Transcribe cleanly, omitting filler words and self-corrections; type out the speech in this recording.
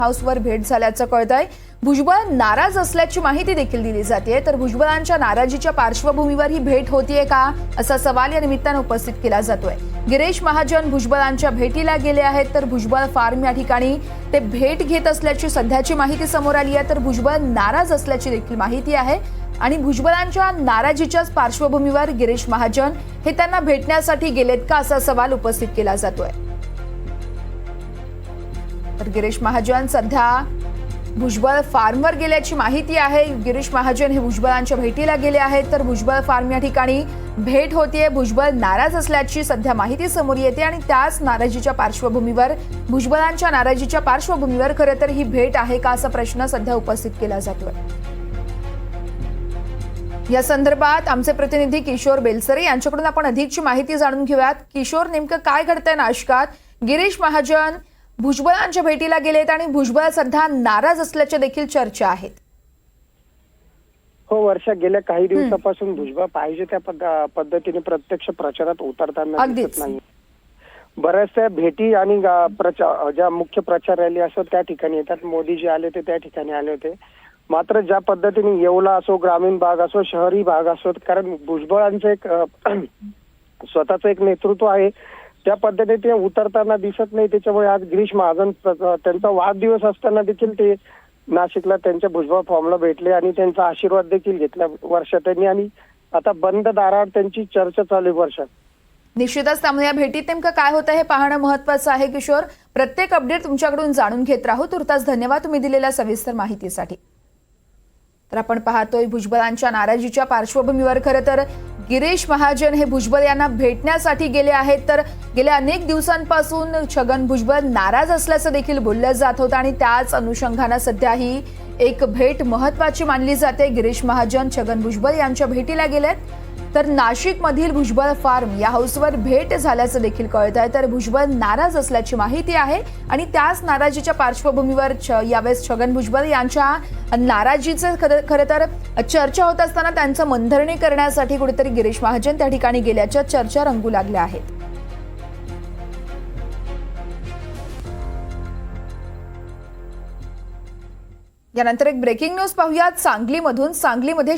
हाऊसवर भेट झाल्याचं कळतंय। भुजबळ नाराज असल्याची माहिती देखील दिली जाते। तर भुजबळांच्या नाराजीच्या पार्श्वभूमीवर ही भेट होतीये का असा सवाल या निमित्तानं उपस्थित केला जातोय। गिरीश महाजन भुजबळांच्या भेटीला गेले आहेत, तर भुजबळ फार्म या ठिकाणी ते भेट घेत असल्याची सध्याची माहिती समोर आली आहे। तर भुजबळ नाराज असल्याची देखील माहिती आहे आणि भुजबळांच्या नाराजीच्याच पार्श्वभूमीवर गिरीश महाजन हे त्यांना भेटण्यासाठी गेलेत का असा सवाल उपस्थित केला जातोय। तर गिरीश महाजन सध्या भुजबळ फार्मवर गेल्याची माहिती आहे। गिरीश महाजन हे भुजबळांच्या भेटीला गेले आहेत, तर भुजबळ फार्म या ठिकाणी भेट होतीये। भुजबळ नाराज असल्याची सध्या माहिती समोर येते आणि त्याच नाराजीच्या पार्श्वभूमीवर भुजबळांच्या नाराजीच्या पार्श्वभूमीवर खरं तर ही भेट आहे का असा प्रश्न सध्या उपस्थित केला जातोय। या संदर्भात आमचे प्रतिनिधी किशोर बेलसरे यांच्याकडून आपण अधिकची माहिती जाणून घेऊयात। किशोर, नेमकं काय घडतंय नाशिकात? गिरीश महाजन भुजबळांच्या भेटीला गेलेत आणि भुजबळ सध्या नाराज असल्याच्या देखील चर्चा आहेत। हो वर्षा, गेल्या काही दिवसापासून भुजबळ पाहिजे त्या पद्धतीने प्रत्यक्ष प्रचारात उतरताना दिसत नाही। बऱ्याचशा भेटी आणि ज्या मुख्य प्रचार रॅली असो त्या ठिकाणी येतात। मोदीजी आले ते त्या ठिकाणी आले होते, मात्र ज्या पद्धतीने येवला असो, ग्रामीण भाग असो, शहरी भाग असो, कारण भुजबळांचं एक स्वतःचं एक नेतृत्व आहे, त्या पद्धतीने ते उतरताना दिसत नाही। त्याच्यामुळे आज गिरीश महाजन त्यांचा वाढदिवस असताना देखील ते नाशिकला त्यांच्या भुजबळ फॉर्मला भेटले आणि त्यांचा आशीर्वाद देखील घेतला वर्षा त्यांनी, आणि आता बंद दारावर त्यांची चर्चा चालू आहे वर्षा। निश्चितच त्यामुळे या भेटीत नेमकं काय होतं हे पाहणं महत्त्वाचं आहे। किशोर, प्रत्येक अपडेट तुमच्याकडून जाणून घेत राहू। तुर्तास धन्यवाद तुम्ही दिलेल्या सविस्तर माहितीसाठी। तर आपण पाहतोय भुजबळांच्या नाराजीच्या पार्श्वभूमीवर खरं तर गिरीश महाजन हे भुजबळ यांना भेटण्यासाठी गेले आहेत। तर गेल्या अनेक दिवसांपासून छगन भुजबळ नाराज असल्याचं देखील बोललं जात होतं आणि त्याच अनुषंगानं सध्या ही एक भेट महत्त्वाची मानली जाते। गिरीश महाजन छगन भुजबळ यांच्या भेटीला गेलेत, तर नाशिक मधील भुजबळ फार्म या हाऊसवर भेट झाल्याचं देखील कळत आहे। तर भुजबळ नाराज असल्याची माहिती आहे आणि त्याच नाराजीच्या पार्श्वभूमीवर यावेळेस छगन भुजबळ यांच्या नाराजीचं खरं तर चर्चा होत असताना त्यांचं मनधरणी करण्यासाठी कुठेतरी गिरीश महाजन त्या ठिकाणी गेल्याच्या चर्चा रंगू लागल्या आहेत। यानंतर एक ब्रेकिंग न्यूज पाहूयात सांगलीमधून। सांगलीमध्ये